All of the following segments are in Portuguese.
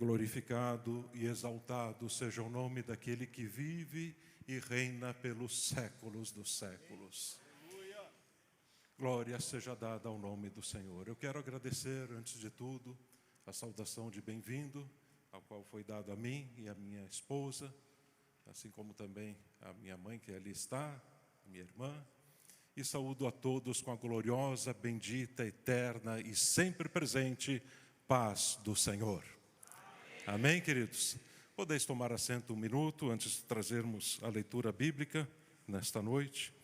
Glorificado e exaltado seja o nome daquele que vive e reina pelos séculos dos séculos. Glória seja dada ao nome do Senhor. Eu quero agradecer, antes de tudo, a saudação de bem-vindo, ao qual foi dado a mim e a minha esposa, assim como também a minha mãe, que ali está, a minha irmã. E saúdo a todos com a gloriosa, bendita, eterna e sempre presente paz do Senhor. Amém, queridos? Podeis tomar assento um minuto antes de trazermos a leitura bíblica nesta noite.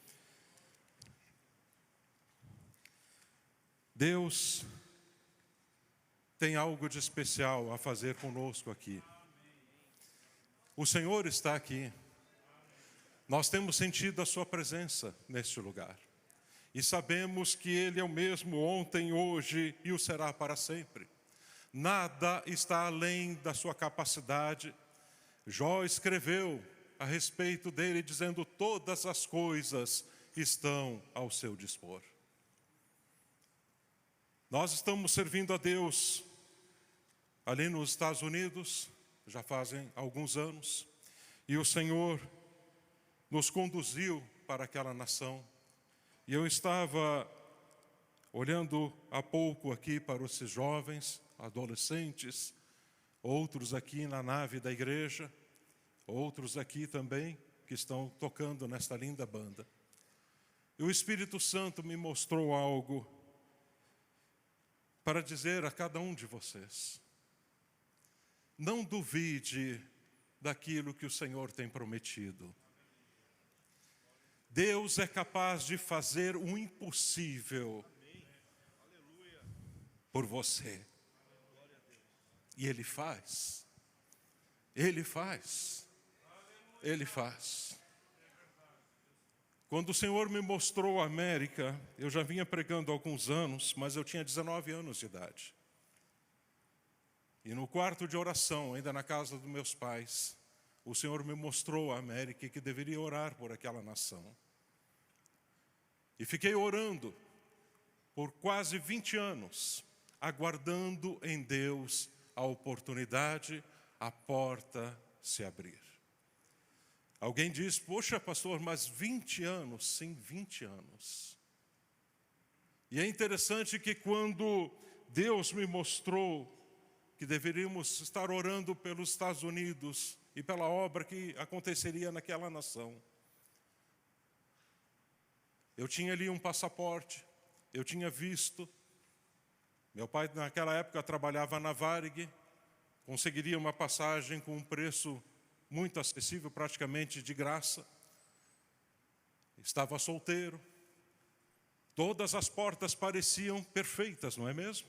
Deus tem algo de especial a fazer conosco aqui. O Senhor está aqui. Nós temos sentido a sua presença neste lugar. E sabemos que Ele é o mesmo ontem, hoje e o será para sempre. Nada está além da sua capacidade. Jó escreveu a respeito dele, dizendo: todas as coisas estão ao seu dispor. Nós estamos servindo a Deus ali nos Estados Unidos, já fazem alguns anos, e o Senhor nos conduziu para aquela nação. E eu estava olhando há pouco aqui para esses jovens, adolescentes, outros aqui na nave da igreja, outros aqui também que estão tocando nesta linda banda. E o Espírito Santo me mostrou algo para dizer a cada um de vocês: não duvide daquilo que o Senhor tem prometido. Deus é capaz de fazer o impossível por você. E Ele faz. Ele faz. Ele faz. Quando o Senhor me mostrou a América, eu já vinha pregando há alguns anos, mas eu tinha 19 anos de idade. E no quarto de oração, ainda na casa dos meus pais, o Senhor me mostrou a América e que deveria orar por aquela nação. E fiquei orando por quase 20 anos, aguardando em Deus a oportunidade, a porta se abrir. Alguém diz: poxa, pastor, mas 20 anos? Sim, 20 anos. E é interessante que quando Deus me mostrou que deveríamos estar orando pelos Estados Unidos e pela obra que aconteceria naquela nação, eu tinha ali um passaporte, eu tinha visto. Meu pai naquela época trabalhava na Varig, conseguiria uma passagem com um preço muito acessível, praticamente de graça. Estava solteiro. Todas as portas pareciam perfeitas, não é mesmo?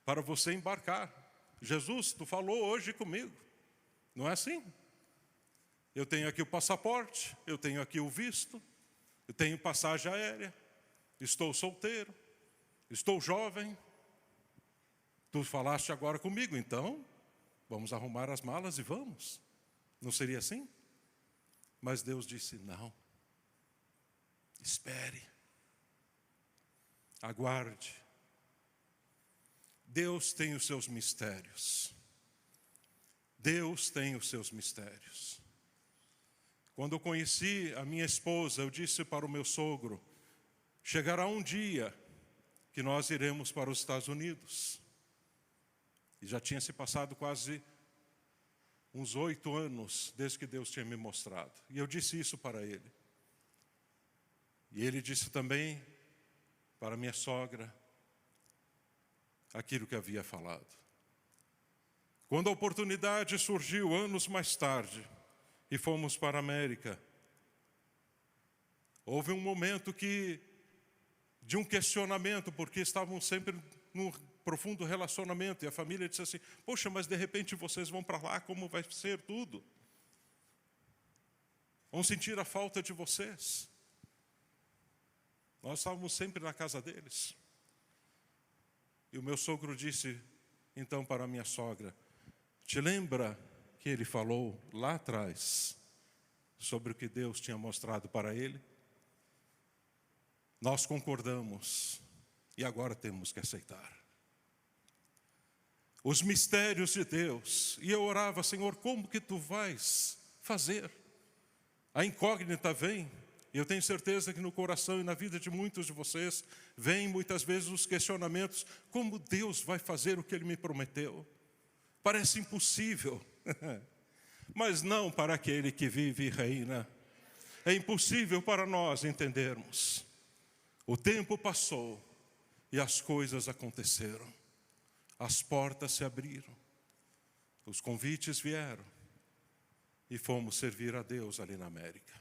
Para você embarcar. Jesus, tu falou hoje comigo. Não é assim? Eu tenho aqui o passaporte, eu tenho aqui o visto, eu tenho passagem aérea, estou solteiro, estou jovem. Tu falaste agora comigo, então vamos arrumar as malas e vamos. Não seria assim? Mas Deus disse: não. Espere. Aguarde. Deus tem os seus mistérios. Deus tem os seus mistérios. Quando eu conheci a minha esposa, eu disse para o meu sogro: chegará um dia que nós iremos para os Estados Unidos. E já tinha se passado quase uns 8 anos desde que Deus tinha me mostrado. E eu disse isso para ele. E ele disse também para minha sogra aquilo que havia falado. Quando a oportunidade surgiu anos mais tarde e fomos para a América, houve um momento de um questionamento, porque estavam sempre num profundo relacionamento, e a família disse assim: poxa, mas de repente vocês vão para lá, como vai ser tudo? Vão sentir a falta de vocês. Nós estávamos sempre na casa deles. E o meu sogro disse então para a minha sogra: te lembra que ele falou lá atrás sobre o que Deus tinha mostrado para ele? Nós concordamos e agora temos que aceitar. os mistérios de Deus. E eu orava: Senhor, como que tu vais fazer? A incógnita vem. E eu tenho certeza que no coração e na vida de muitos de vocês vem muitas vezes os questionamentos: como Deus vai fazer o que Ele me prometeu? Parece impossível. Mas não para aquele que vive e reina. É impossível para nós entendermos. O tempo passou e as coisas aconteceram. As portas se abriram. Os convites vieram. E fomos servir a Deus ali na América.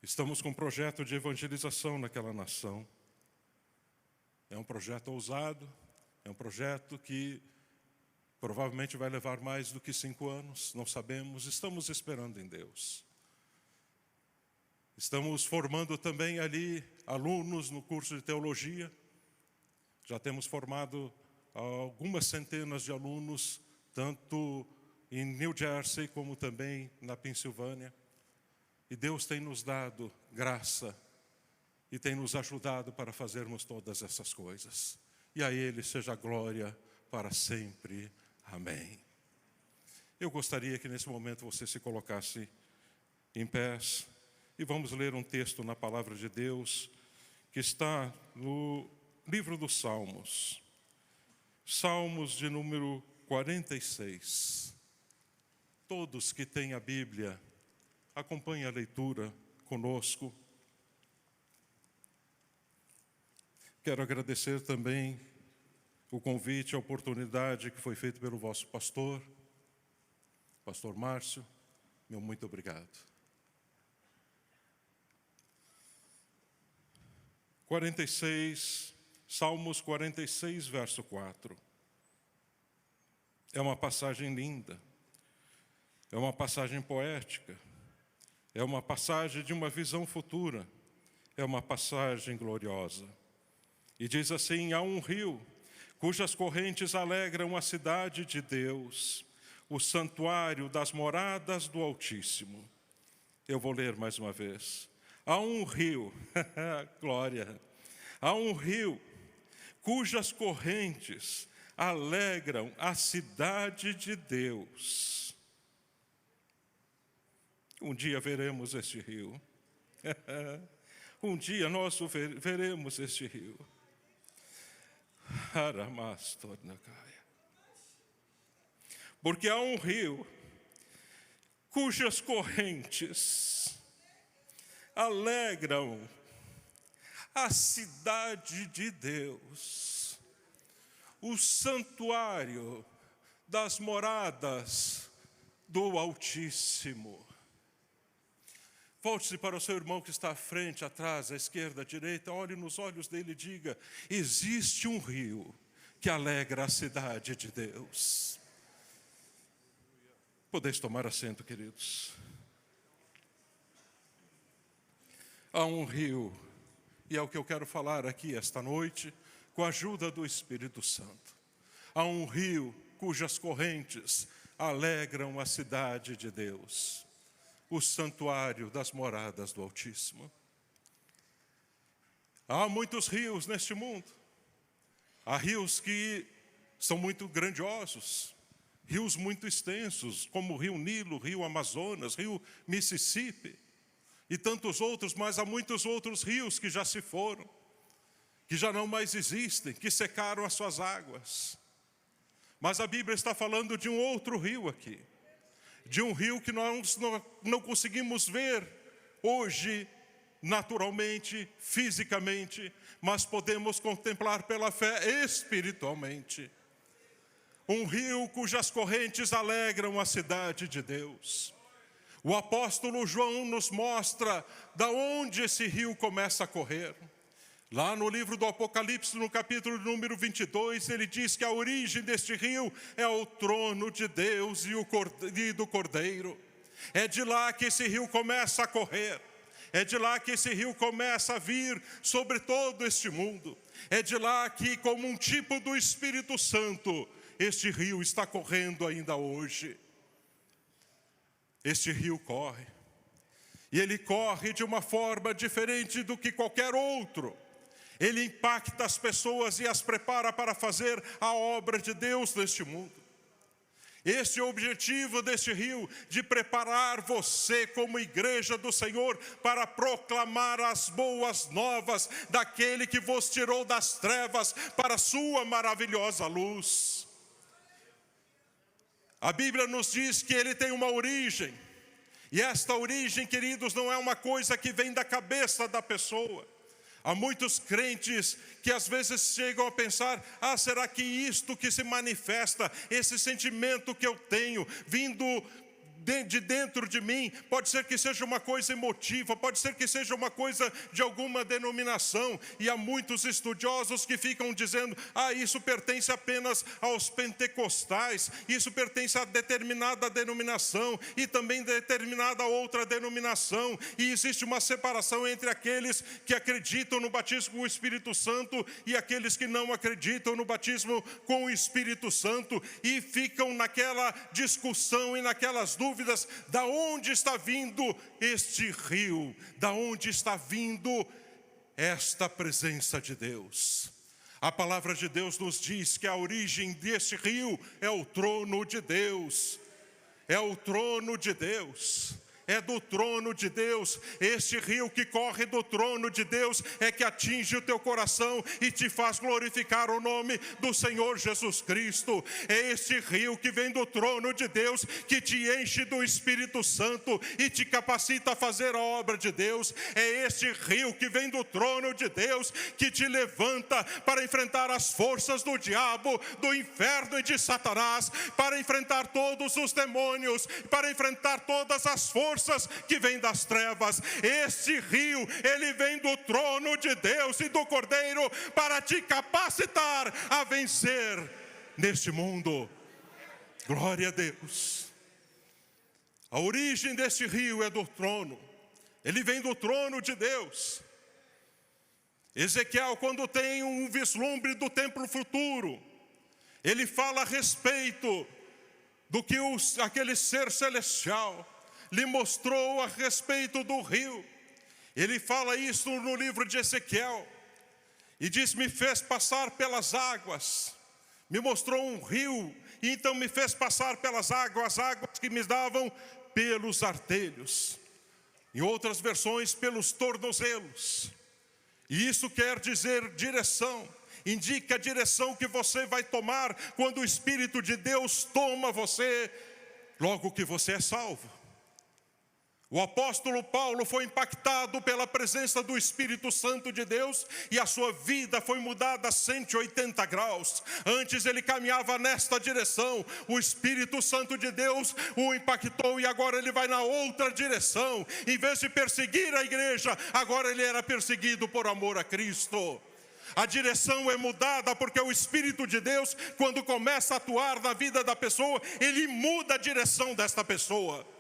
Estamos com um projeto de evangelização naquela nação. É um projeto ousado. É um projeto que provavelmente vai levar mais do que 5 anos. Não sabemos. Estamos esperando em Deus. Estamos formando também ali alunos no curso de teologia. Já temos formado algumas centenas de alunos, tanto em New Jersey como também na Pensilvânia. E Deus tem nos dado graça e tem nos ajudado para fazermos todas essas coisas. E a Ele seja a glória para sempre. Amém. Eu gostaria que nesse momento você se colocasse em pés. E vamos ler um texto na Palavra de Deus, que está no livro dos Salmos. Salmos de número 46. Todos que têm a Bíblia, acompanhem a leitura conosco. Quero agradecer também o convite, a oportunidade que foi feita pelo vosso pastor Márcio. Meu muito obrigado. 46, Salmos 46, verso 4. É uma passagem linda, é uma passagem poética, é uma passagem de uma visão futura, é uma passagem gloriosa. E diz assim: há um rio cujas correntes alegram a cidade de Deus, o santuário das moradas do Altíssimo. Eu vou ler mais uma vez. Há um rio, glória, há um rio cujas correntes alegram a cidade de Deus. Um dia veremos este rio. Um dia nós veremos este rio. Porque há um rio cujas correntes alegram a cidade de Deus, o santuário das moradas do Altíssimo. Volte-se para o seu irmão que está à frente, atrás, à esquerda, à direita, olhe nos olhos dele e diga: existe um rio que alegra a cidade de Deus. Podeis tomar assento, queridos. Há um rio, e é o que eu quero falar aqui esta noite, com a ajuda do Espírito Santo. Há um rio cujas correntes alegram a cidade de Deus, o santuário das moradas do Altíssimo. Há muitos rios neste mundo. Há rios que são muito grandiosos, rios muito extensos, como o rio Nilo, o rio Amazonas, rio Mississippi, e tantos outros, mas há muitos outros rios que já se foram, que já não mais existem, que secaram as suas águas. Mas a Bíblia está falando de um outro rio aqui, de um rio que nós não conseguimos ver hoje, naturalmente, fisicamente, mas podemos contemplar pela fé espiritualmente. Um rio cujas correntes alegram a cidade de Deus. O apóstolo João nos mostra da onde esse rio começa a correr. Lá no livro do Apocalipse, no capítulo número 22, ele diz que a origem deste rio é o trono de Deus e do Cordeiro. É de lá que esse rio começa a correr. É de lá que esse rio começa a vir sobre todo este mundo. É de lá que, como um tipo do Espírito Santo, este rio está correndo ainda hoje. Este rio corre. E ele corre de uma forma diferente do que qualquer outro. Ele impacta as pessoas e as prepara para fazer a obra de Deus neste mundo. Esse é o objetivo deste rio, de preparar você como igreja do Senhor para proclamar as boas novas daquele que vos tirou das trevas para a sua maravilhosa luz. A Bíblia nos diz que ele tem uma origem, e esta origem, queridos, não é uma coisa que vem da cabeça da pessoa. Há muitos crentes que às vezes chegam a pensar: será que isto que se manifesta, esse sentimento que eu tenho, vindo de dentro de mim, pode ser que seja uma coisa emotiva, pode ser que seja uma coisa de alguma denominação. E há muitos estudiosos que ficam dizendo: isso pertence apenas aos pentecostais, isso pertence a determinada denominação e também determinada outra denominação. E existe uma separação entre aqueles que acreditam no batismo com o Espírito Santo e aqueles que não acreditam no batismo com o Espírito Santo, e ficam naquela discussão e naquelas dúvidas: da onde está vindo este rio? Da onde está vindo esta presença de Deus? A palavra de Deus nos diz que a origem deste rio é o trono de Deus. É o trono de Deus. É do trono de Deus. Este rio que corre do trono de Deus é que atinge o teu coração e te faz glorificar o nome do Senhor Jesus Cristo. É este rio que vem do trono de Deus que te enche do Espírito Santo e te capacita a fazer a obra de Deus. É este rio que vem do trono de Deus que te levanta para enfrentar as forças do diabo, do inferno e de Satanás, para enfrentar todos os demônios, para enfrentar todas as forças que vem das trevas. Este rio, ele vem do trono de Deus e do Cordeiro para te capacitar a vencer neste mundo. Glória a Deus. A origem deste rio é do trono. Ele vem do trono de Deus. Ezequiel, quando tem um vislumbre do templo futuro, ele fala a respeito do que aquele ser celestial lhe mostrou a respeito do rio. Ele fala isso no livro de Ezequiel e diz: me fez passar pelas águas, me mostrou um rio, e então me fez passar pelas águas, águas que me davam pelos artelhos, em outras versões pelos tornozelos. E isso quer dizer direção, indica a direção que você vai tomar quando o Espírito de Deus toma você, logo que você é salvo. O apóstolo Paulo foi impactado pela presença do Espírito Santo de Deus e a sua vida foi mudada a 180 graus. Antes ele caminhava nesta direção, o Espírito Santo de Deus o impactou e agora ele vai na outra direção. Em vez de perseguir a igreja, agora ele era perseguido por amor a Cristo. A direção é mudada porque o Espírito de Deus, quando começa a atuar na vida da pessoa, ele muda a direção desta pessoa.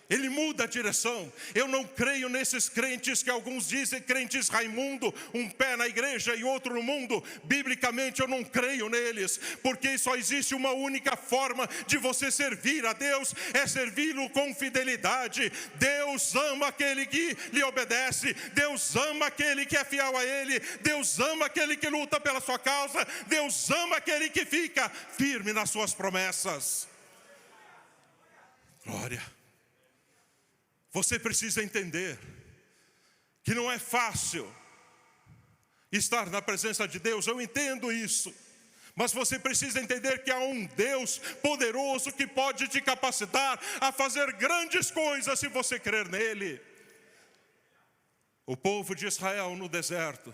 Ele muda a direção. Eu não creio nesses crentes que alguns dizem crentes Raimundo, um pé na igreja e outro no mundo. Biblicamente eu não creio neles, porque só existe uma única forma de você servir a Deus, é servi-lo com fidelidade. Deus ama aquele que lhe obedece, Deus ama aquele que é fiel a Ele, Deus ama aquele que luta pela sua causa, Deus ama aquele que fica firme nas suas promessas. Glória. Você precisa entender que não é fácil estar na presença de Deus, eu entendo isso. Mas você precisa entender que há um Deus poderoso que pode te capacitar a fazer grandes coisas se você crer nele. O povo de Israel no deserto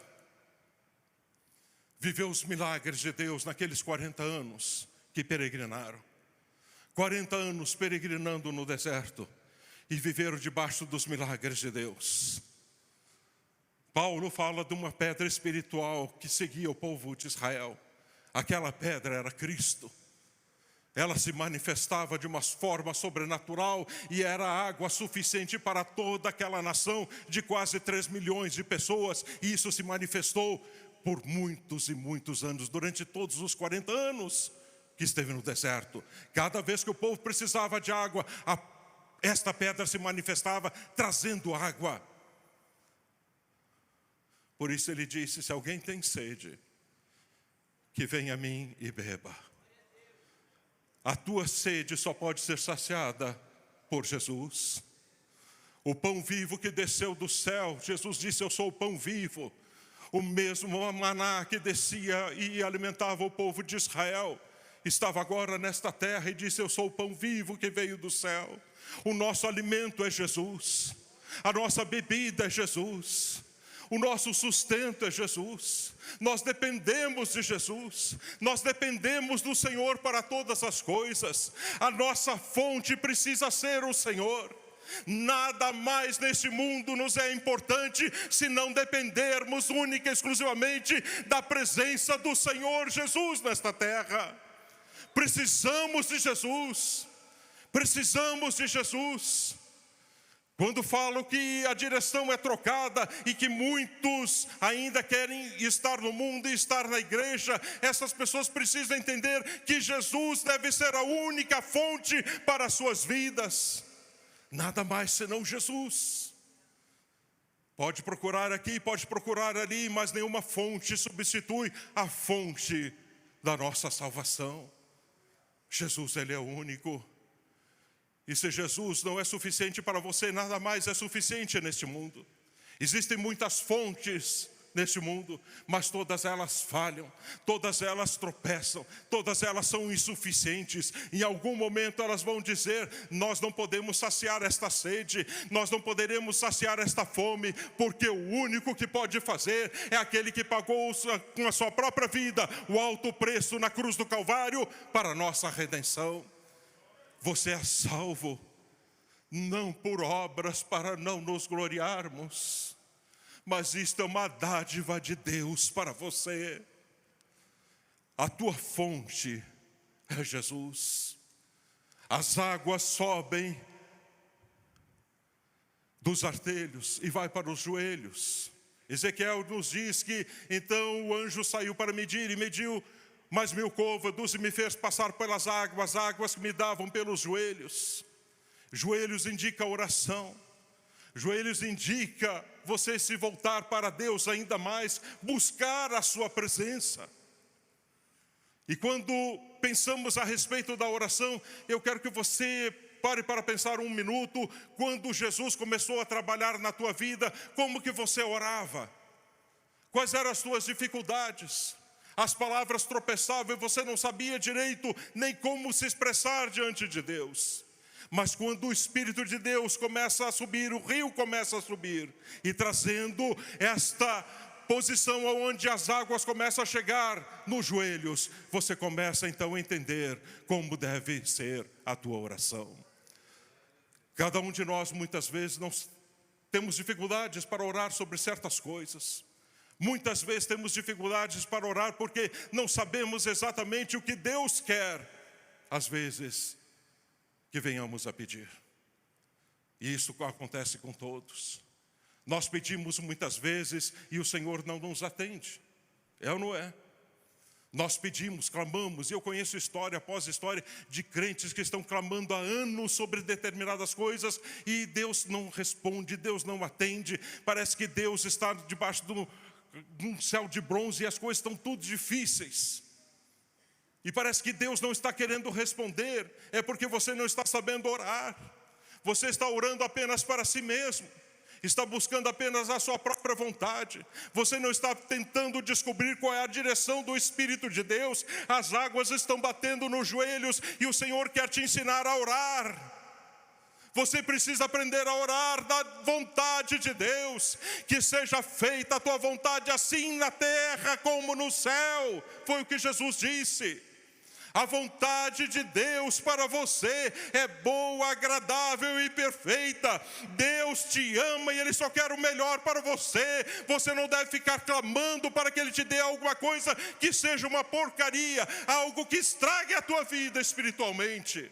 viveu os milagres de Deus naqueles 40 anos que peregrinaram. 40 anos peregrinando no deserto. E viveram debaixo dos milagres de Deus. Paulo fala de uma pedra espiritual que seguia o povo de Israel. Aquela pedra era Cristo. Ela se manifestava de uma forma sobrenatural e era água suficiente para toda aquela nação de quase 3 milhões de pessoas. E isso se manifestou por muitos e muitos anos, durante todos os 40 anos que esteve no deserto. Cada vez que o povo precisava de água, esta pedra se manifestava trazendo água. Por isso ele disse: se alguém tem sede, que venha a mim e beba. A tua sede só pode ser saciada por Jesus. O pão vivo que desceu do céu, Jesus disse: eu sou o pão vivo. O mesmo maná que descia e alimentava o povo de Israel, estava agora nesta terra e disse: eu sou o pão vivo que veio do céu. O nosso alimento é Jesus, a nossa bebida é Jesus, o nosso sustento é Jesus. Nós dependemos de Jesus, nós dependemos do Senhor para todas as coisas. A nossa fonte precisa ser o Senhor. Nada mais neste mundo nos é importante se não dependermos única e exclusivamente da presença do Senhor Jesus nesta terra. Precisamos de Jesus, precisamos de Jesus. Quando falo que a direção é trocada e que muitos ainda querem estar no mundo e estar na igreja, essas pessoas precisam entender que Jesus deve ser a única fonte para as suas vidas. Nada mais senão Jesus. Pode procurar aqui, pode procurar ali, mas nenhuma fonte substitui a fonte da nossa salvação. Jesus, Ele é único. E se Jesus não é suficiente para você, nada mais é suficiente neste mundo. Existem muitas fontes neste mundo, mas todas elas falham, todas elas tropeçam, todas elas são insuficientes. Em algum momento elas vão dizer: nós não podemos saciar esta sede, nós não poderemos saciar esta fome, porque o único que pode fazer é aquele que pagou com a sua própria vida o alto preço na cruz do Calvário para a nossa redenção. Você é salvo, não por obras para não nos gloriarmos, mas isto é uma dádiva de Deus para você. A tua fonte é Jesus. As águas sobem dos artelhos e vai para os joelhos. Ezequiel nos diz que então o anjo saiu para medir e mediu mais 1000 côvados e me fez passar pelas águas que me davam pelos joelhos. Joelhos indica oração. Joelhos indica você se voltar para Deus ainda mais, buscar a sua presença. E quando pensamos a respeito da oração, eu quero que você pare para pensar um minuto. Quando Jesus começou a trabalhar na tua vida, como que você orava? Quais eram as tuas dificuldades? As palavras tropeçavam e você não sabia direito nem como se expressar diante de Deus. Mas quando o Espírito de Deus começa a subir, o rio começa a subir, e trazendo esta posição onde as águas começam a chegar nos joelhos, você começa então a entender como deve ser a tua oração. Cada um de nós muitas vezes temos dificuldades para orar sobre certas coisas. Muitas vezes temos dificuldades para orar porque não sabemos exatamente o que Deus quer, às vezes, que venhamos a pedir. E isso acontece com todos. Nós pedimos muitas vezes e o Senhor não nos atende. É ou não é? Nós pedimos, clamamos, e eu conheço história após história de crentes que estão clamando há anos sobre determinadas coisas e Deus não responde, Deus não atende. Parece que Deus está debaixo de um céu de bronze e as coisas estão tudo difíceis. E parece que Deus não está querendo responder, é porque você não está sabendo orar. Você está orando apenas para si mesmo, está buscando apenas a sua própria vontade. Você não está tentando descobrir qual é a direção do Espírito de Deus. As águas estão batendo nos joelhos e o Senhor quer te ensinar a orar. Você precisa aprender a orar da vontade de Deus. Que seja feita a tua vontade assim na terra como no céu. Foi o que Jesus disse. A vontade de Deus para você é boa, agradável e perfeita. Deus te ama e Ele só quer o melhor para você. Você não deve ficar clamando para que Ele te dê alguma coisa que seja uma porcaria, algo que estrague a tua vida espiritualmente.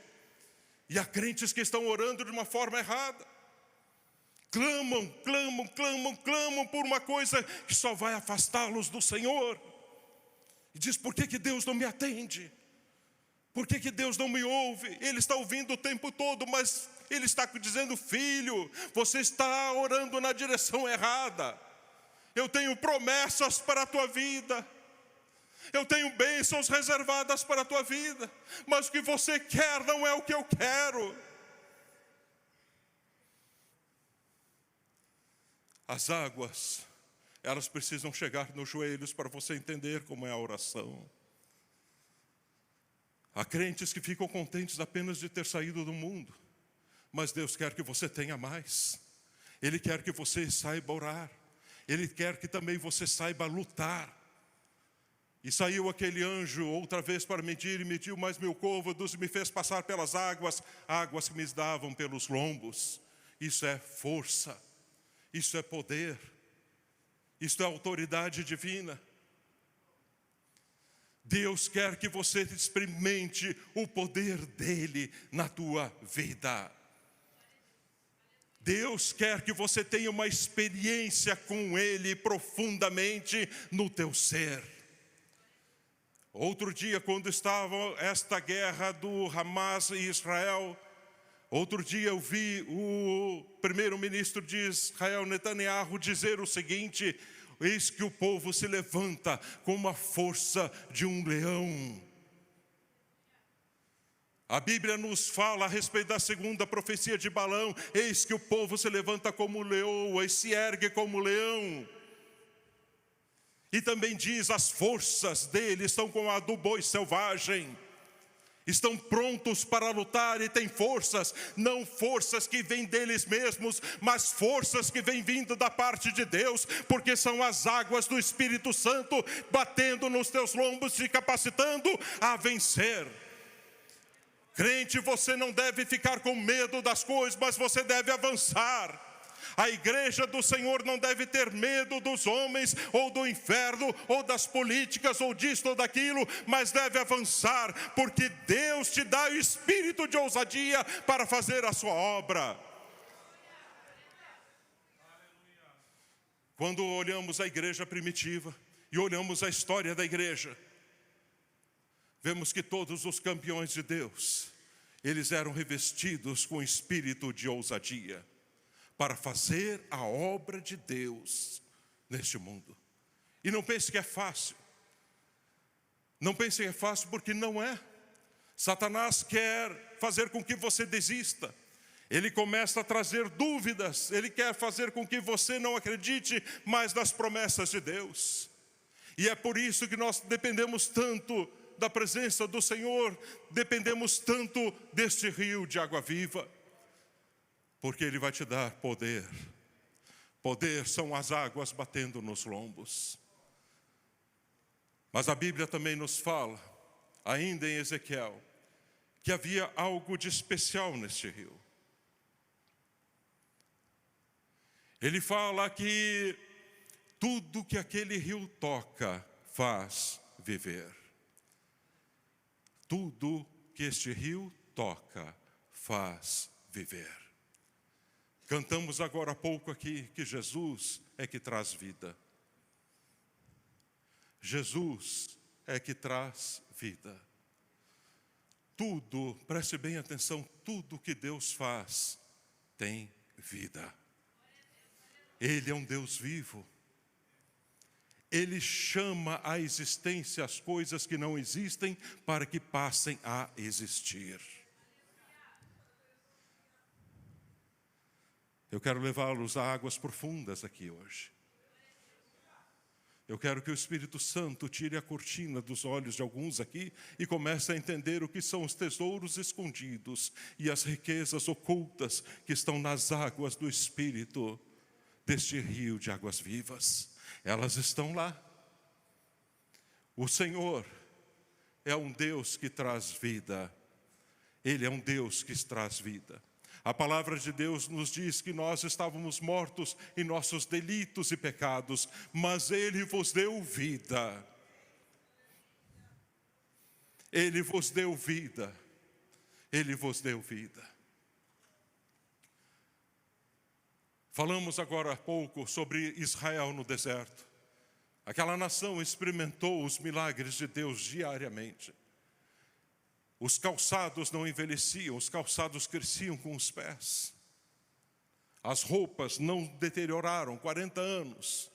E há crentes que estão orando de uma forma errada. Clamam por uma coisa que só vai afastá-los do Senhor. E diz: por que Deus não me atende? Por que Deus não me ouve? Ele está ouvindo o tempo todo, mas Ele está dizendo: filho, você está orando na direção errada. Eu tenho promessas para a tua vida. Eu tenho bênçãos reservadas para a tua vida. Mas o que você quer não é o que eu quero. As águas, elas precisam chegar nos joelhos para você entender como é a oração. Há crentes que ficam contentes apenas de ter saído do mundo. Mas Deus quer que você tenha mais. Ele quer que você saiba orar. Ele quer que também você saiba lutar. E saiu aquele anjo outra vez para medir, e mediu mais 1000 côvados, e me fez passar pelas águas, águas que me davam pelos lombos. Isso é força, isso é poder, isso é autoridade divina. Deus quer que você experimente o poder dele na tua vida. Deus quer que você tenha uma experiência com ele profundamente no teu ser. Outro dia, quando estava esta guerra do Hamas e Israel, outro dia eu vi o primeiro-ministro de Israel, Netanyahu, dizer o seguinte: eis que o povo se levanta com uma força de um leão. A Bíblia nos fala a respeito da segunda profecia de Balaão: eis que o povo se levanta como leoa e se ergue como leão. E também diz: as forças dele estão como a do boi selvagem. Estão prontos para lutar e têm forças, não forças que vêm deles mesmos, mas forças que vêm vindo da parte de Deus, porque são as águas do Espírito Santo batendo nos teus lombos, te capacitando a vencer. Crente, você não deve ficar com medo das coisas, mas você deve avançar. A igreja do Senhor não deve ter medo dos homens, ou do inferno, ou das políticas, ou disto ou daquilo, mas deve avançar, porque Deus te dá o espírito de ousadia para fazer a sua obra. Quando olhamos a igreja primitiva, e olhamos a história da igreja, vemos que todos os campeões de Deus, eles eram revestidos com espírito de ousadia, para fazer a obra de Deus neste mundo. E não pense que é fácil. Não pense que é fácil, porque não é. Satanás quer fazer com que você desista. Ele começa a trazer dúvidas. Ele quer fazer com que você não acredite mais nas promessas de Deus. E é por isso que nós dependemos tanto da presença do Senhor, dependemos tanto deste rio de água viva. Porque Ele vai te dar poder. Poder são as águas batendo nos lombos. Mas a Bíblia também nos fala, ainda em Ezequiel, que havia algo de especial neste rio. Ele fala que tudo que aquele rio toca faz viver. Tudo que este rio toca faz viver. Cantamos agora há pouco aqui que Jesus é que traz vida. Jesus é que traz vida. Tudo, preste bem atenção, tudo que Deus faz tem vida. Ele é um Deus vivo. Ele chama à existência as coisas que não existem para que passem a existir. Eu quero levá-los a águas profundas aqui hoje. Eu quero que o Espírito Santo tire a cortina dos olhos de alguns aqui e comece a entender o que são os tesouros escondidos e as riquezas ocultas que estão nas águas do Espírito deste rio de águas vivas. Elas estão lá. O Senhor é um Deus que traz vida. Ele é um Deus que traz vida. A palavra de Deus nos diz que nós estávamos mortos em nossos delitos e pecados, mas Ele vos deu vida. Ele vos deu vida. Ele vos deu vida. Falamos agora há pouco sobre Israel no deserto. Aquela nação experimentou os milagres de Deus diariamente. Os calçados não envelheciam, os calçados cresciam com os pés. As roupas não deterioraram, 40 anos.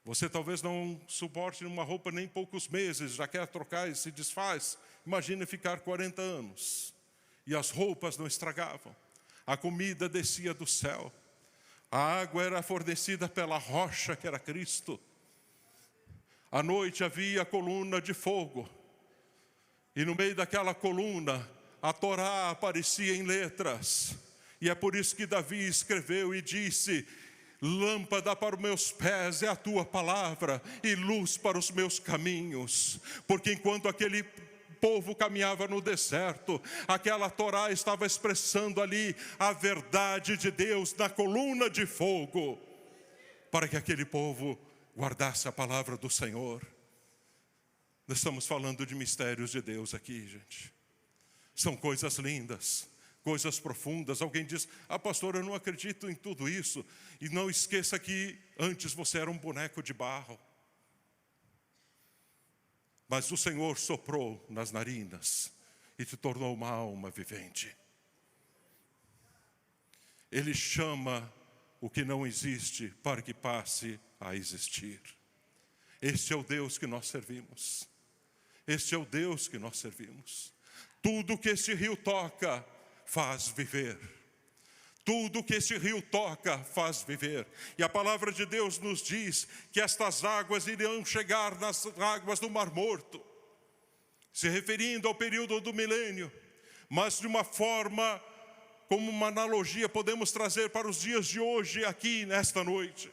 Você talvez não suporte uma roupa nem poucos meses, já quer trocar e se desfaz. Imagine ficar 40 anos. E as roupas não estragavam. A comida descia do céu. A água era fornecida pela rocha que era Cristo. À noite havia coluna de fogo. E no meio daquela coluna, a Torá aparecia em letras. E é por isso que Davi escreveu e disse: lâmpada para os meus pés é a tua palavra e luz para os meus caminhos. Porque enquanto aquele povo caminhava no deserto, aquela Torá estava expressando ali a verdade de Deus na coluna de fogo, para que aquele povo guardasse a palavra do Senhor. Nós estamos falando de mistérios de Deus aqui, gente. São coisas lindas, coisas profundas. Alguém diz: pastor, eu não acredito em tudo isso. E não esqueça que antes você era um boneco de barro. Mas o Senhor soprou nas narinas e te tornou uma alma vivente. Ele chama o que não existe para que passe a existir. Este é o Deus que nós servimos. Este é o Deus que nós servimos. Tudo que este rio toca faz viver. Tudo que este rio toca faz viver. E a palavra de Deus nos diz que estas águas irão chegar nas águas do Mar Morto, se referindo ao período do milênio, mas de uma forma, como uma analogia, podemos trazer para os dias de hoje aqui nesta noite.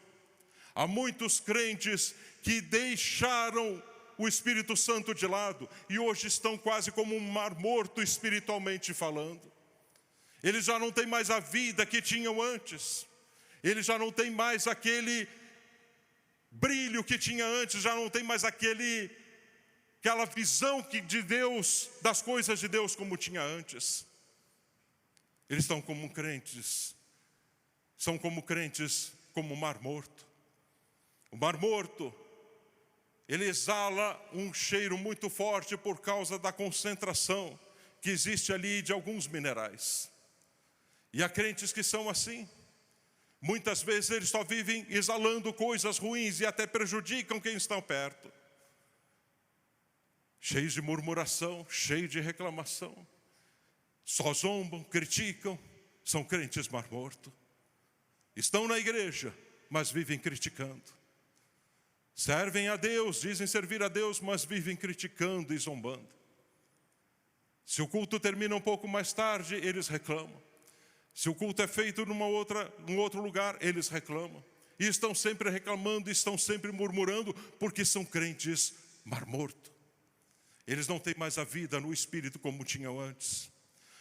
Há muitos crentes que deixaram o Espírito Santo de lado e hoje estão quase como um mar morto espiritualmente falando. Eles já não têm mais a vida que tinham antes. Eles já não têm mais aquele brilho que tinha antes. Já não tem mais aquela visão de Deus, das coisas de Deus como tinha antes. Eles estão como crentes. São como crentes como o Mar Morto. O Mar Morto, ele exala um cheiro muito forte por causa da concentração que existe ali de alguns minerais. E há crentes que são assim. Muitas vezes eles só vivem exalando coisas ruins e até prejudicam quem está perto. Cheios de murmuração, cheios de reclamação. Só zombam, criticam. São crentes Mar Morto. Estão na igreja, mas vivem criticando. Servem a Deus, dizem servir a Deus, mas vivem criticando e zombando. Se o culto termina um pouco mais tarde, eles reclamam. Se o culto é feito num outro lugar, eles reclamam. E estão sempre reclamando, estão sempre murmurando, porque são crentes Mar Morto. Eles não têm mais a vida no Espírito como tinham antes.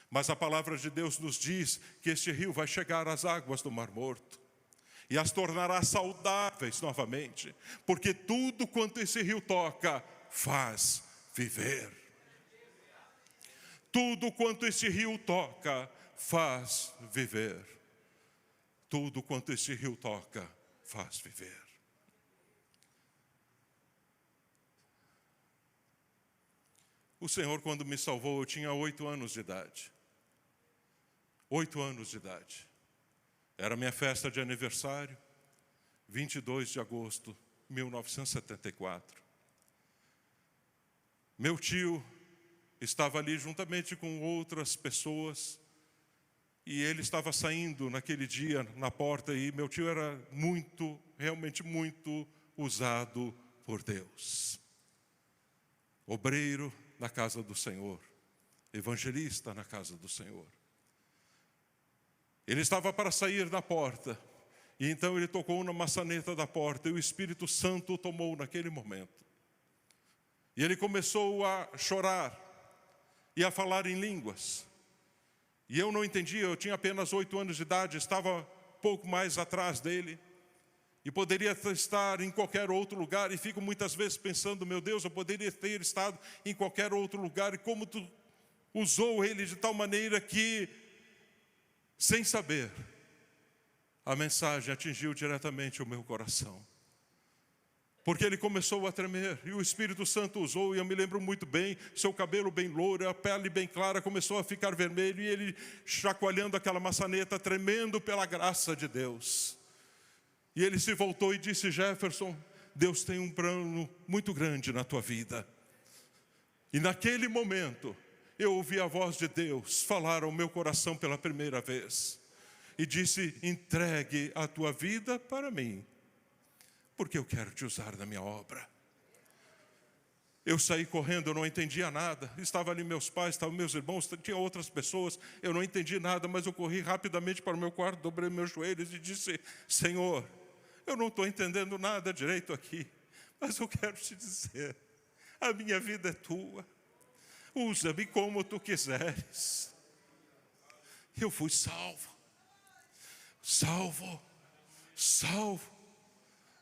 Mas a palavra de Deus nos diz que este rio vai chegar às águas do Mar Morto. E as tornará saudáveis novamente. Porque tudo quanto esse rio toca, faz viver. Tudo quanto esse rio toca, faz viver. Tudo quanto esse rio toca, faz viver. O Senhor, quando me salvou, eu tinha 8 anos de idade. 8 anos de idade. Era minha festa de aniversário, 22 de agosto de 1974. Meu tio estava ali juntamente com outras pessoas, e ele estava saindo naquele dia na porta, e meu tio era realmente muito usado por Deus. Obreiro na casa do Senhor, evangelista na casa do Senhor. Ele estava para sair da porta, e então ele tocou na maçaneta da porta, e o Espírito Santo o tomou naquele momento. E ele começou a chorar e a falar em línguas. E eu não entendia, eu tinha apenas 8 anos de idade, estava pouco mais atrás dele. E poderia estar em qualquer outro lugar, e fico muitas vezes pensando, meu Deus, eu poderia ter estado em qualquer outro lugar, e como tu usou ele de tal maneira que, sem saber, a mensagem atingiu diretamente o meu coração. Porque ele começou a tremer, e o Espírito Santo usou, e eu me lembro muito bem, seu cabelo bem louro, a pele bem clara, começou a ficar vermelho, e ele chacoalhando aquela maçaneta, tremendo pela graça de Deus. E ele se voltou e disse, Jefferson, Deus tem um plano muito grande na tua vida. E naquele momento, eu ouvi a voz de Deus falar ao meu coração pela primeira vez. E disse: entregue a tua vida para mim, porque eu quero te usar na minha obra. Eu saí correndo, eu não entendia nada. Estava ali meus pais, estavam meus irmãos, tinha outras pessoas. Eu não entendi nada, mas eu corri rapidamente para o meu quarto, dobrei meus joelhos e disse: Senhor, eu não estou entendendo nada direito aqui, mas eu quero te dizer, a minha vida é tua. Usa-me como tu quiseres. Eu fui salvo. Salvo, salvo,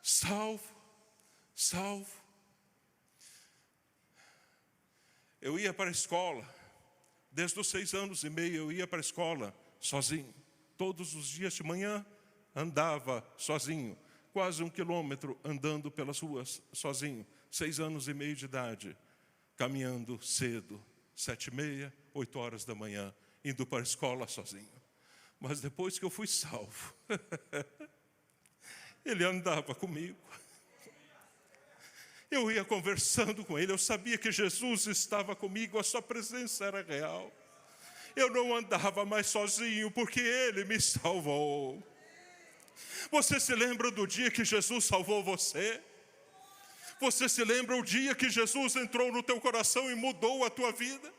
salvo, salvo. Eu ia para a escola, desde os 6 anos e meio eu ia para a escola sozinho. Todos os dias de manhã andava sozinho, quase 1 quilômetro andando pelas ruas sozinho. 6 anos e meio de idade, caminhando cedo, 7h30, 8 horas da manhã, indo para a escola sozinho. Mas depois que eu fui salvo, ele andava comigo. Eu ia conversando com ele, eu sabia que Jesus estava comigo, a sua presença era real. Eu não andava mais sozinho, porque ele me salvou. Você se lembra do dia que Jesus salvou você? Você se lembra o dia que Jesus entrou no teu coração e mudou a tua vida?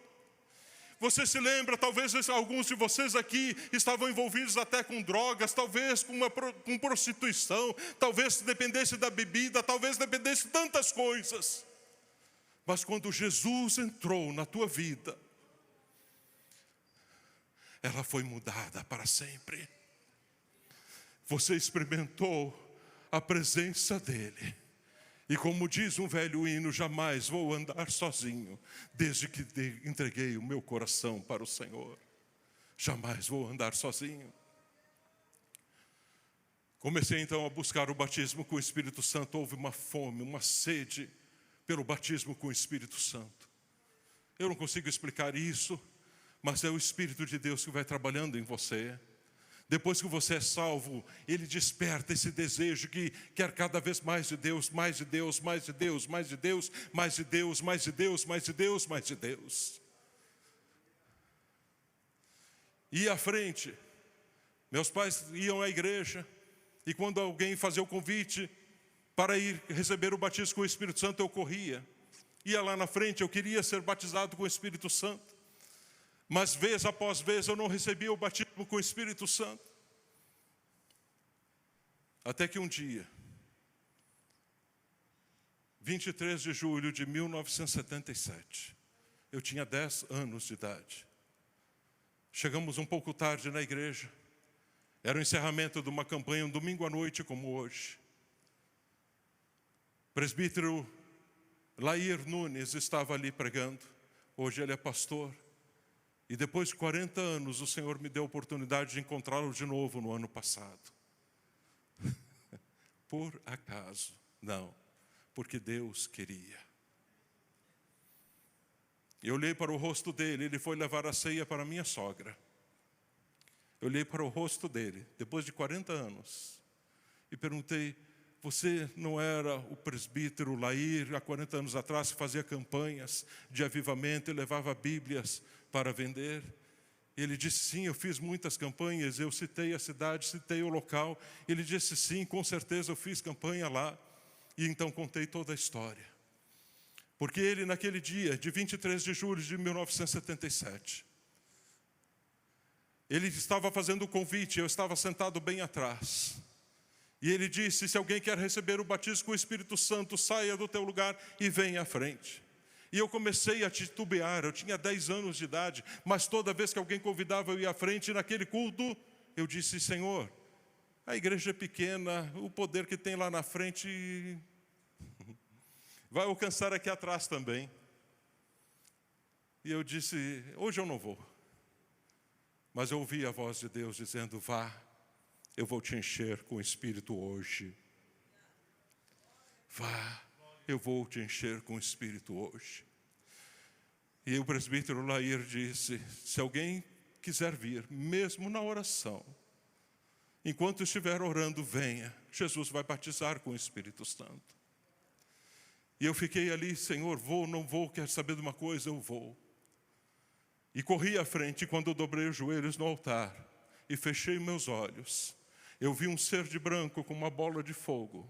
Você se lembra, talvez alguns de vocês aqui estavam envolvidos até com drogas, talvez com prostituição, talvez dependesse da bebida, talvez dependesse de tantas coisas. Mas quando Jesus entrou na tua vida, ela foi mudada para sempre. Você experimentou a presença dele. E como diz um velho hino, jamais vou andar sozinho, desde que entreguei o meu coração para o Senhor. Jamais vou andar sozinho. Comecei então a buscar o batismo com o Espírito Santo. Houve uma fome, uma sede pelo batismo com o Espírito Santo. Eu não consigo explicar isso, mas é o Espírito de Deus que vai trabalhando em você. Depois que você é salvo, ele desperta esse desejo que quer cada vez mais de Deus, mais de Deus, mais de Deus, mais de Deus, mais de Deus, mais de Deus, mais de Deus, mais de Deus. E à frente, meus pais iam à igreja, e quando alguém fazia o convite para ir receber o batismo com o Espírito Santo, eu corria. Ia lá na frente, eu queria ser batizado com o Espírito Santo. Mas vez após vez eu não recebia o batismo com o Espírito Santo. Até que um dia, 23 de julho de 1977, eu tinha 10 anos de idade. Chegamos um pouco tarde na igreja. Era o encerramento de uma campanha, um domingo à noite como hoje. O presbítero Lair Nunes estava ali pregando. Hoje ele é pastor. E depois de 40 anos, o Senhor me deu a oportunidade de encontrá-lo de novo no ano passado. Por acaso? Não, porque Deus queria. Eu olhei para o rosto dele, ele foi levar a ceia para minha sogra. Eu olhei para o rosto dele, depois de 40 anos, e perguntei: você não era o presbítero Lair, há 40 anos atrás, que fazia campanhas de avivamento e levava bíblias para vender? Ele disse: sim, eu fiz muitas campanhas. Eu citei a cidade, citei o local. Ele disse: sim, com certeza eu fiz campanha lá. E então contei toda a história. Porque ele, naquele dia, de 23 de julho de 1977, ele estava fazendo o convite, eu estava sentado bem atrás. E ele disse: se alguém quer receber o batismo com o Espírito Santo, saia do teu lugar e venha à frente. E eu comecei a titubear, eu tinha 10 anos de idade, mas toda vez que alguém convidava eu ia à frente, e naquele culto eu disse: Senhor, a igreja é pequena, o poder que tem lá na frente vai alcançar aqui atrás também. E eu disse: hoje eu não vou. Mas eu ouvi a voz de Deus dizendo: vá, eu vou te encher com o Espírito hoje. Vá, eu vou te encher com o Espírito hoje. E o presbítero Lair disse: se alguém quiser vir, mesmo na oração, enquanto estiver orando, venha. Jesus vai batizar com o Espírito Santo. E eu fiquei ali, Senhor, vou, não vou, quer saber de uma coisa? Eu vou. E corri à frente, quando eu dobrei os joelhos no altar e fechei meus olhos, eu vi um ser de branco com uma bola de fogo.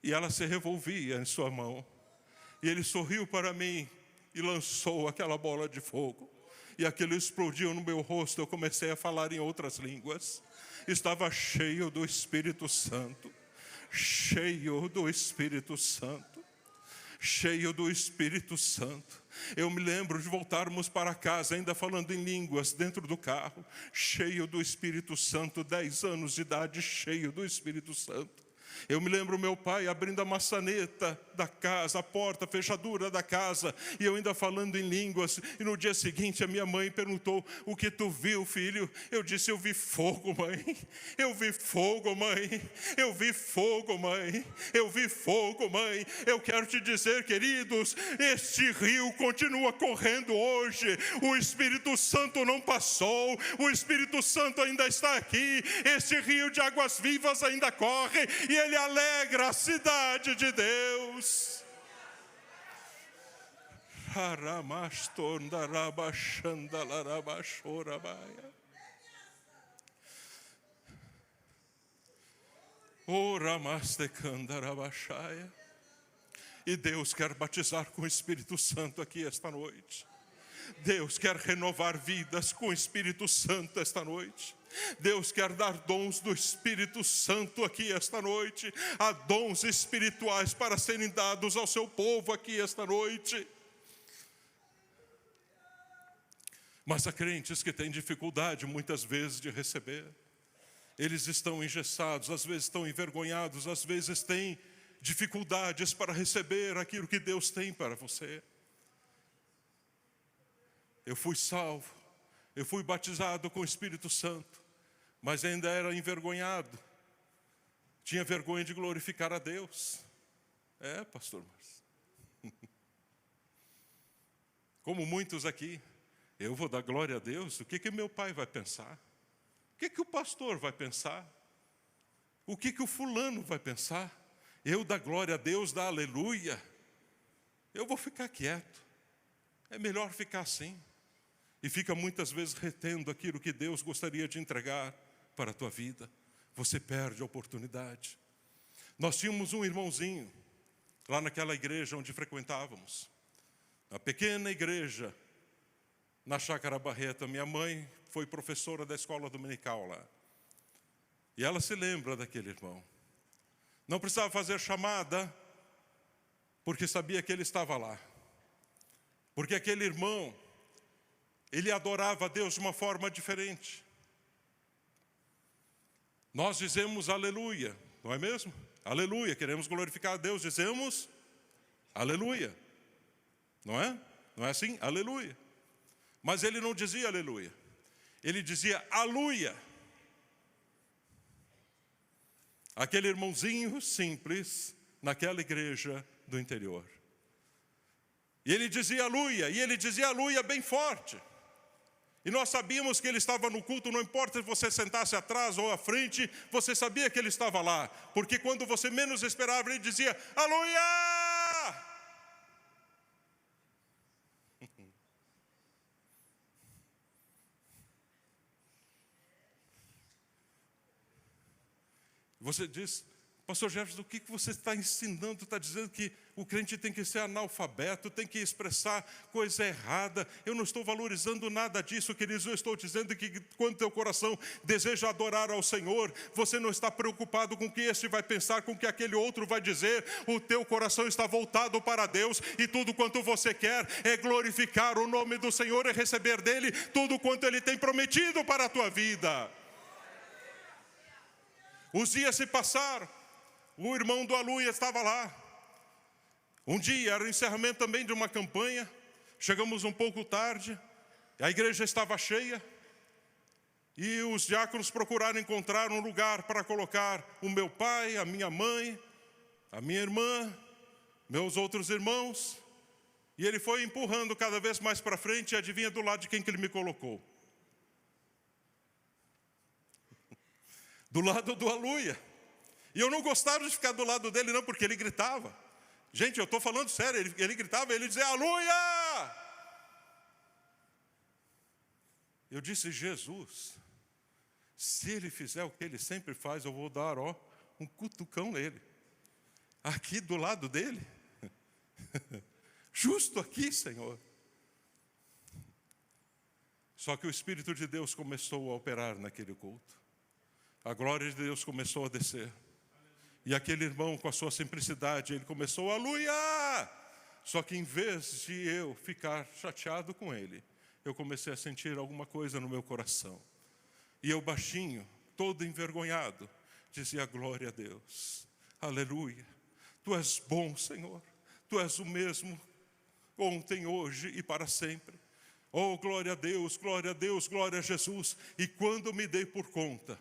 E ela se revolvia em sua mão. E ele sorriu para mim e lançou aquela bola de fogo. E aquilo explodiu no meu rosto, eu comecei a falar em outras línguas. Estava cheio do Espírito Santo. Cheio do Espírito Santo. Cheio do Espírito Santo. Eu me lembro de voltarmos para casa, ainda falando em línguas, dentro do carro. Cheio do Espírito Santo, 10 anos de idade, cheio do Espírito Santo. Eu me lembro meu pai abrindo a maçaneta da casa, a porta, a fechadura da casa, e eu ainda falando em línguas. E no dia seguinte a minha mãe perguntou: o que tu viu, filho? Eu disse: eu vi fogo, mãe. Eu vi fogo, mãe. Eu vi fogo, mãe. Eu vi fogo, mãe. Eu quero te dizer, queridos, este rio continua correndo hoje. O Espírito Santo não passou. O Espírito Santo ainda está aqui. Este rio de águas vivas ainda corre, e ele alegra a cidade de Deus. E Deus quer batizar com o Espírito Santo aqui esta noite. Deus quer renovar vidas com o Espírito Santo esta noite. Deus quer dar dons do Espírito Santo aqui esta noite. Há dons espirituais para serem dados ao seu povo aqui esta noite. Mas há crentes que têm dificuldade muitas vezes de receber. Eles estão engessados, às vezes estão envergonhados, às vezes têm dificuldades para receber aquilo que Deus tem para você. Eu fui salvo, eu fui batizado com o Espírito Santo, mas ainda era envergonhado. Tinha vergonha de glorificar a Deus. Pastor Márcio. Como muitos aqui, eu vou dar glória a Deus, o que meu pai vai pensar? O que o pastor vai pensar? O que o fulano vai pensar? Eu dar glória a Deus, dar aleluia? Eu vou ficar quieto. É melhor ficar assim. E fica muitas vezes retendo aquilo que Deus gostaria de entregar para a tua vida. Você perde a oportunidade. Nós tínhamos um irmãozinho lá naquela igreja onde frequentávamos. A pequena igreja na Chácara Barreta. Minha mãe foi professora da escola dominical lá. E ela se lembra daquele irmão. Não precisava fazer chamada, porque sabia que ele estava lá. Porque aquele irmão, ele adorava a Deus de uma forma diferente. Nós dizemos aleluia, não é mesmo? Aleluia, queremos glorificar a Deus, dizemos aleluia. Não é? Não é assim? Aleluia. Mas ele não dizia aleluia. Ele dizia aluia. Aquele irmãozinho simples naquela igreja do interior. E ele dizia aleluia, e ele dizia aleluia bem forte. E nós sabíamos que ele estava no culto, não importa se você sentasse atrás ou à frente, você sabia que ele estava lá. Porque quando você menos esperava, ele dizia aleluia! Você diz, pastor Jefferson, o que você está ensinando? Está dizendo que o crente tem que ser analfabeto, tem que expressar coisa errada. Eu não estou valorizando nada disso, queridos. Eu estou dizendo que quando teu coração deseja adorar ao Senhor, você não está preocupado com o que este vai pensar, com o que aquele outro vai dizer. O teu coração está voltado para Deus, e tudo quanto você quer é glorificar o nome do Senhor e receber dele tudo quanto ele tem prometido para a tua vida. Os dias se passaram, o irmão do Aluia estava lá. Um dia, era o encerramento também de uma campanha, chegamos um pouco tarde, a igreja estava cheia, e os diáconos procuraram encontrar um lugar para colocar o meu pai, a minha mãe, a minha irmã, meus outros irmãos, e ele foi empurrando cada vez mais para frente, e adivinha do lado de quem que ele me colocou? Do lado do Aluia. E eu não gostava de ficar do lado dele não, porque ele gritava. Gente, eu estou falando sério, ele gritava, ele dizia, aleluia! Eu disse, Jesus, se ele fizer o que ele sempre faz, eu vou dar, um cutucão nele. Aqui do lado dele. Justo aqui, Senhor. Só que o Espírito de Deus começou a operar naquele culto. A glória de Deus começou a descer. E aquele irmão, com a sua simplicidade, ele começou, aleluia! Só que em vez de eu ficar chateado com ele, eu comecei a sentir alguma coisa no meu coração. E eu baixinho, todo envergonhado, dizia, glória a Deus, aleluia. Tu és bom, Senhor, Tu és o mesmo, ontem, hoje e para sempre. Oh, glória a Deus, glória a Deus, glória a Jesus. E quando me dei por conta,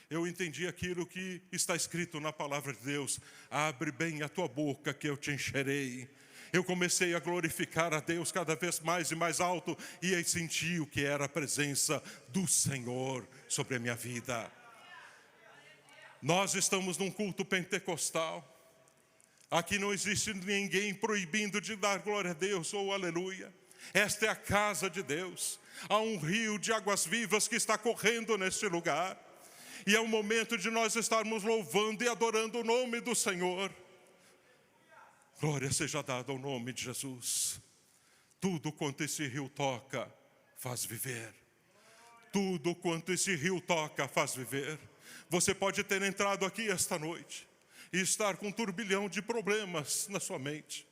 eu entendi aquilo que está escrito na palavra de Deus. Abre bem a tua boca que eu te encherei. Eu comecei a glorificar a Deus cada vez mais e mais alto. E aí senti o que era a presença do Senhor sobre a minha vida. Nós estamos num culto pentecostal. Aqui não existe ninguém proibindo de dar glória a Deus ou aleluia. Esta é a casa de Deus. Há um rio de águas vivas que está correndo neste lugar. E é o momento de nós estarmos louvando e adorando o nome do Senhor. Glória seja dada ao nome de Jesus. Tudo quanto esse rio toca, faz viver. Tudo quanto esse rio toca, faz viver. Você pode ter entrado aqui esta noite e estar com um turbilhão de problemas na sua mente.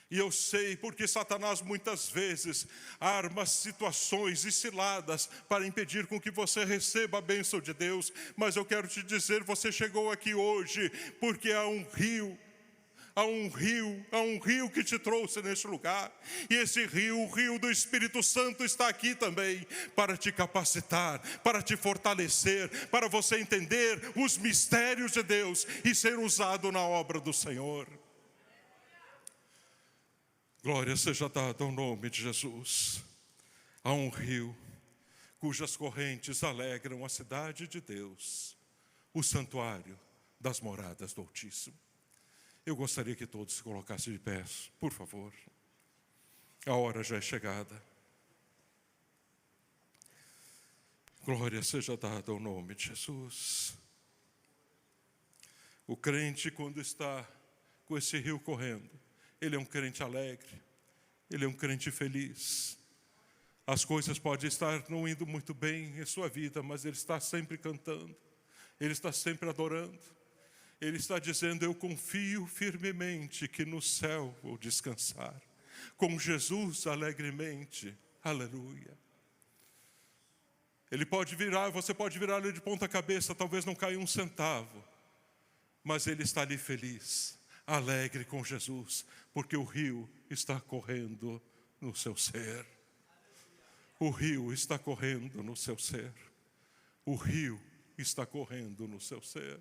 E eu sei porque Satanás muitas vezes arma situações e ciladas para impedir com que você receba a bênção de Deus. Mas eu quero te dizer, você chegou aqui hoje porque há um rio que te trouxe neste lugar. E esse rio, o rio do Espírito Santo está aqui também para te capacitar, para te fortalecer, para você entender os mistérios de Deus e ser usado na obra do Senhor. Glória seja dada ao nome de Jesus. Há um rio cujas correntes alegram a cidade de Deus, o santuário das moradas do Altíssimo. Eu gostaria que todos se colocassem de pé, por favor. A hora já é chegada. Glória seja dada ao nome de Jesus. O crente, quando está com esse rio correndo, ele é um crente alegre, ele é um crente feliz. As coisas podem estar não indo muito bem em sua vida, mas ele está sempre cantando, ele está sempre adorando. Ele está dizendo, eu confio firmemente que no céu vou descansar. Com Jesus alegremente, aleluia. Ele pode virar, você pode virar ele de ponta cabeça, talvez não caia um centavo. Mas ele está ali feliz, alegre com Jesus, porque o rio está correndo no seu ser. O rio está correndo no seu ser. O rio está correndo no seu ser.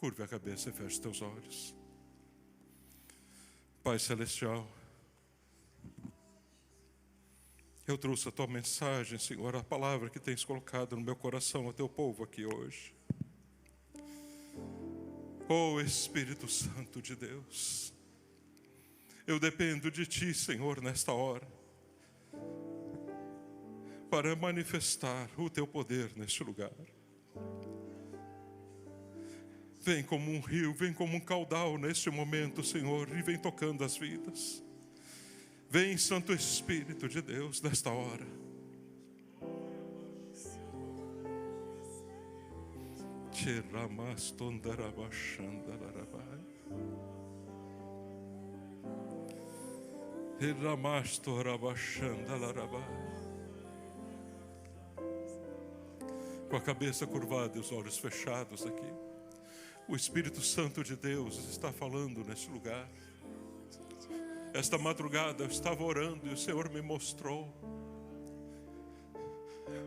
Curve a cabeça e feche teus olhos. Pai Celestial, eu trouxe a tua mensagem, Senhor, a palavra que tens colocado no meu coração, ao teu povo aqui hoje. Oh Espírito Santo de Deus, eu dependo de Ti, Senhor, nesta hora, para manifestar o Teu poder neste lugar. Vem como um rio, vem como um caudal neste momento, Senhor, e vem tocando as vidas. Vem, Santo Espírito de Deus, nesta hora. Com a cabeça curvada e os olhos fechados aqui, o Espírito Santo de Deus está falando neste lugar. Esta madrugada eu estava orando e o Senhor me mostrou.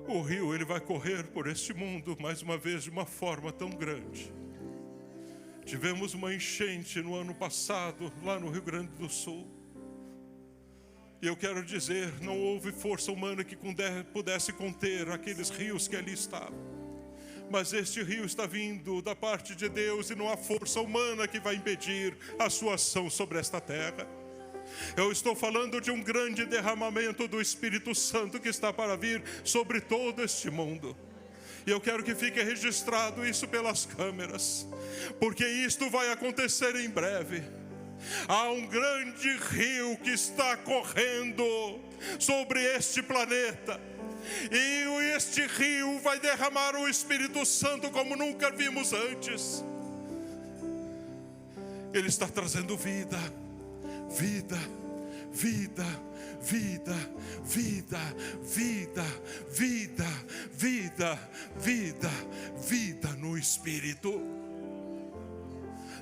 O rio, ele vai correr por este mundo mais uma vez de uma forma tão grande. Tivemos uma enchente no ano passado, lá no Rio Grande do Sul. E eu quero dizer, não houve força humana que pudesse conter aqueles rios que ali estavam. Mas este rio está vindo da parte de Deus e não há força humana que vai impedir a sua ação sobre esta terra. Eu estou falando de um grande derramamento do Espírito Santo que está para vir sobre todo este mundo. E eu quero que fique registrado isso pelas câmeras, porque isto vai acontecer em breve. Há um grande rio que está correndo sobre este planeta. E este rio vai derramar o Espírito Santo como nunca vimos antes. Ele está trazendo vida, vida, vida, vida, vida, vida, vida, vida, vida, vida no Espírito.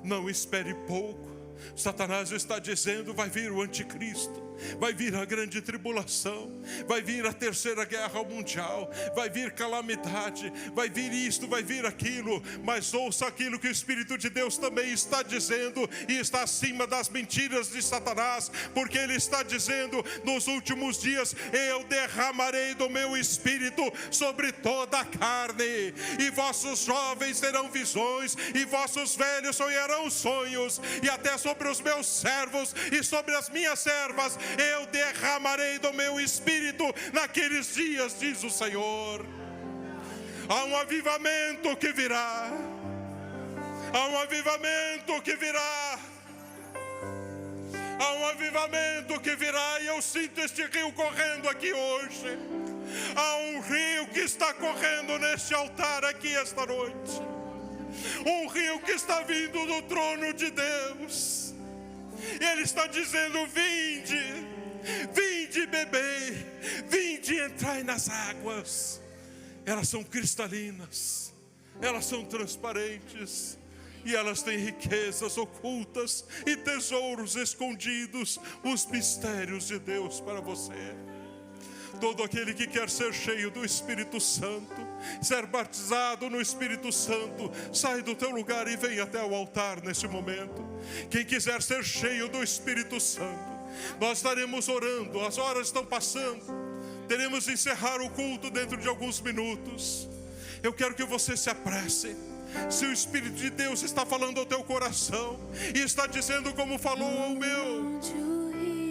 Não espere pouco. Satanás está dizendo: vai vir o anticristo, vai vir a grande tribulação, vai vir a terceira guerra mundial, vai vir calamidade, vai vir isto, vai vir aquilo. Mas ouça aquilo que o Espírito de Deus também está dizendo, e está acima das mentiras de Satanás, porque ele está dizendo: nos últimos dias eu derramarei do meu Espírito sobre toda a carne, e vossos jovens terão visões, e vossos velhos sonharão sonhos, e até sobre os meus servos e sobre as minhas servas eu derramarei do meu Espírito naqueles dias, diz o Senhor. Há um avivamento que virá, há um avivamento que virá, há um avivamento que virá, e eu sinto este rio correndo aqui hoje. Há um rio que está correndo neste altar aqui esta noite, um rio que está vindo do trono de Deus. E Ele está dizendo: vinde, vinde bebei, vinde entrai nas águas. Elas são cristalinas, elas são transparentes, e elas têm riquezas ocultas e tesouros escondidos, os mistérios de Deus para você. Todo aquele que quer ser cheio do Espírito Santo, ser batizado no Espírito Santo, sai do teu lugar e vem até o altar nesse momento. Quem quiser ser cheio do Espírito Santo, nós estaremos orando, as horas estão passando, teremos de encerrar o culto dentro de alguns minutos. Eu quero que você se apresse. Se o Espírito de Deus está falando ao teu coração e está dizendo como falou ao meu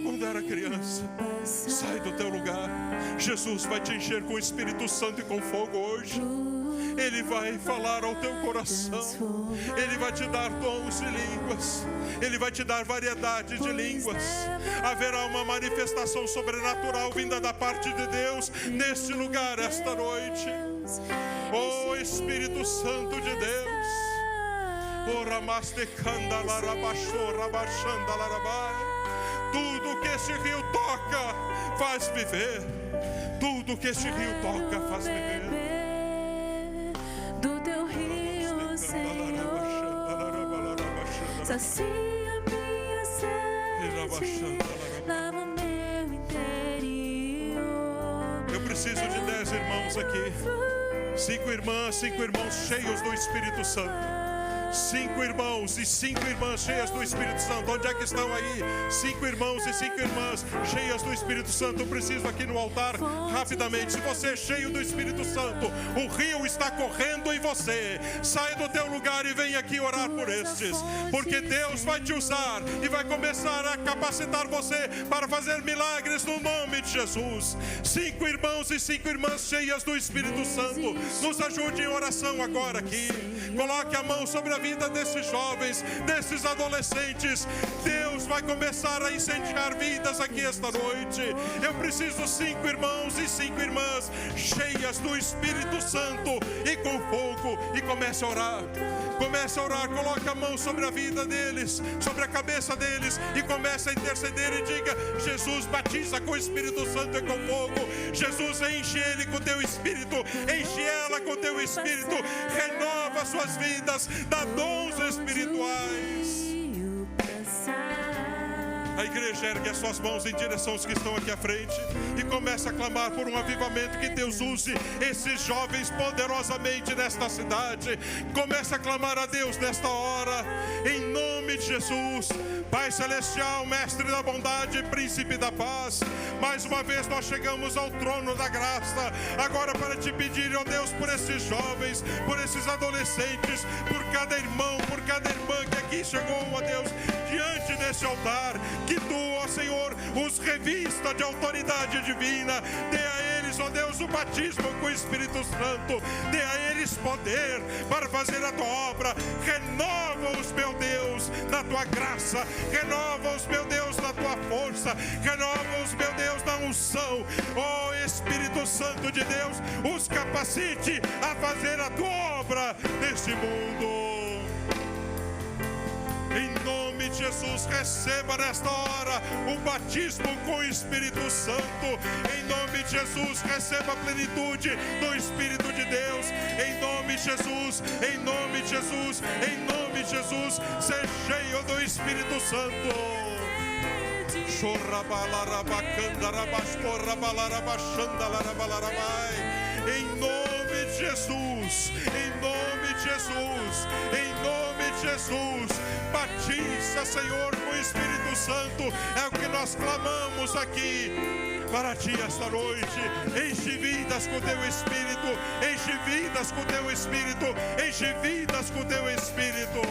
quando era criança, sai do teu lugar. Jesus vai te encher com o Espírito Santo e com fogo hoje. Ele vai falar ao teu coração, Ele vai te dar dons de línguas, Ele vai te dar variedade de línguas. Haverá uma manifestação sobrenatural vinda da parte de Deus neste lugar esta noite. Oh Espírito Santo de Deus, tudo que este rio toca faz viver, tudo que este rio toca faz viver. Do teu rio, Senhor, sacia minha sede, lava o meu interior. Eu preciso de 10 irmãos aqui, 5 irmãs, 5 irmãos cheios do Espírito Santo. 5 irmãos e 5 irmãs cheias do Espírito Santo. Onde é que estão aí? 5 irmãos e 5 irmãs cheias do Espírito Santo. Eu preciso aqui no altar rapidamente. Se você é cheio do Espírito Santo, o rio está correndo em você. Sai do teu lugar e vem aqui orar por estes, porque Deus vai te usar e vai começar a capacitar você para fazer milagres no nome de Jesus. 5 irmãos e 5 irmãs cheias do Espírito Santo, nos ajude em oração agora aqui. Coloque a mão sobre a vida desses jovens, desses adolescentes. Deus vai começar a incendiar vidas aqui esta noite. Eu preciso 5 irmãos e 5 irmãs cheias do Espírito Santo e com fogo. E comece a orar. Comece a orar, coloque a mão sobre a vida deles, sobre a cabeça deles, e comece a interceder e diga: Jesus, batiza com o Espírito Santo e com fogo. Jesus, enche ele com teu Espírito, enche ela com teu Espírito, renova suas vidas, dá dons espirituais. A igreja ergue as suas mãos em direção aos que estão aqui à frente e começa a clamar por um avivamento, que Deus use esses jovens poderosamente nesta cidade. Começa a clamar a Deus nesta hora, em nome de Jesus. Pai celestial, mestre da bondade, príncipe da paz, mais uma vez nós chegamos ao trono da graça, agora para te pedir, ó Deus, por esses jovens, por esses adolescentes, por cada irmão, por cada irmã que aqui chegou, ó Deus, diante desse altar, que tu, ó Senhor, os revista de autoridade divina, dê a eles, ó Deus, o batismo com o Espírito Santo, dê a eles poder para fazer a tua obra, renova-os, meu Deus, na tua graça, renova-os, meu Deus, na tua força, renova-os, meu Deus, na unção, ó Espírito Santo de Deus, os capacite a fazer a tua obra neste mundo. Em nome de Jesus, receba nesta hora o batismo com o Espírito Santo. Em nome de Jesus, receba a plenitude do Espírito de Deus. Em nome de Jesus, em nome de Jesus, em nome de Jesus, seja cheio do Espírito Santo. Em nome de Jesus, em nome de Jesus, em nome de Jesus, batiza, Senhor, com o Espírito Santo, é o que nós clamamos aqui para ti esta noite. Enche vidas com teu Espírito, enche vidas com teu Espírito, enche vidas com teu Espírito.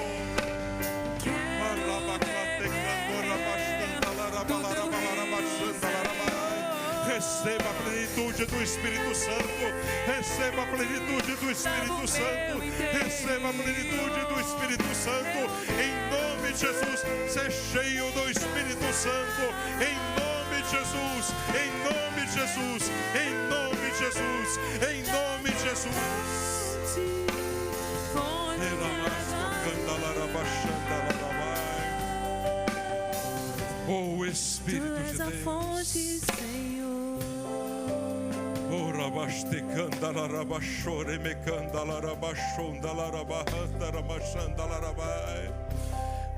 Receba a plenitude do Espírito Santo, receba a plenitude do Espírito Santo, receba a plenitude do Espírito Santo, em nome de Jesus, seja cheio do Espírito Santo, em nome de Jesus, em nome de Jesus, em nome de Jesus, em nome de Jesus. Oh Espírito de Deus,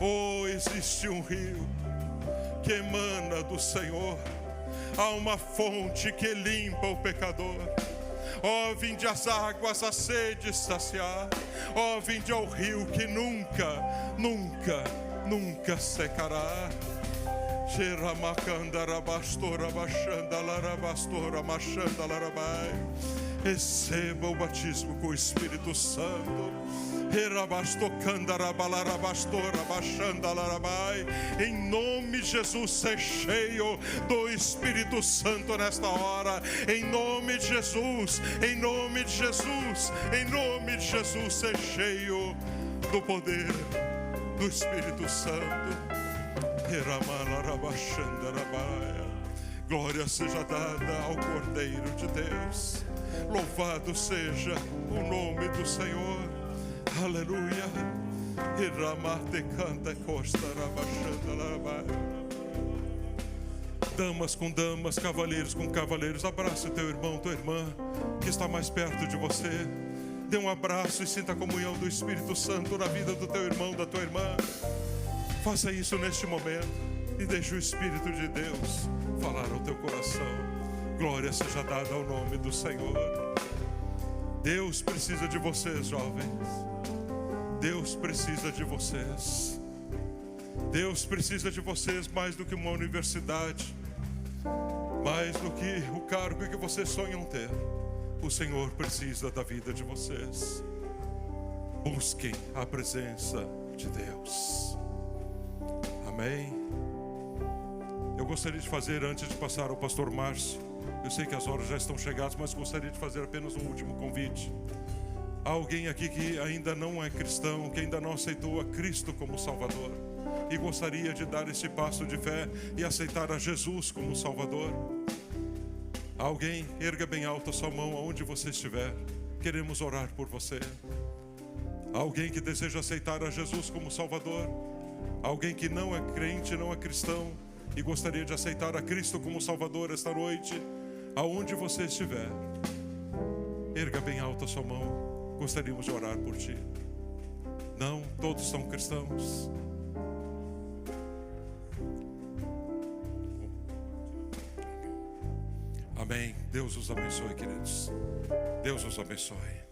oh, existe um rio que emana do Senhor, há uma fonte que limpa o pecador. Ó, vinde as águas, a sede saciar. Ó, vinde ao rio que nunca, nunca, nunca secará. Receba o batismo com o Espírito Santo. Em nome de Jesus, seja cheio do Espírito Santo nesta hora. Em nome de Jesus, em nome de Jesus, em nome de Jesus, seja cheio do poder do Espírito Santo. Glória seja dada ao Cordeiro de Deus. Louvado seja o nome do Senhor. Aleluia. Damas com damas, cavaleiros com cavaleiros, abraça o teu irmão, tua irmã que está mais perto de você. Dê um abraço e sinta a comunhão do Espírito Santo na vida do teu irmão, da tua irmã. Faça isso neste momento e deixe o Espírito de Deus falar ao teu coração. Glória seja dada ao nome do Senhor. Deus precisa de vocês, jovens. Deus precisa de vocês. Deus precisa de vocês mais do que uma universidade, mais do que o cargo que vocês sonham ter. O Senhor precisa da vida de vocês. Busquem a presença de Deus. Amém. Eu gostaria de fazer, antes de passar ao pastor Márcio, eu sei que as horas já estão chegadas, mas gostaria de fazer apenas um último convite. Há alguém aqui que ainda não é cristão, que ainda não aceitou a Cristo como Salvador e gostaria de dar esse passo de fé e aceitar a Jesus como Salvador. Alguém, erga bem alta a sua mão aonde você estiver. Queremos orar por você. Alguém que deseja aceitar a Jesus como Salvador. Alguém que não é crente, não é cristão e gostaria de aceitar a Cristo como Salvador esta noite. Aonde você estiver, erga bem alta a sua mão. Gostaríamos de orar por ti. Não, todos são cristãos. Amém. Deus os abençoe, queridos. Deus os abençoe.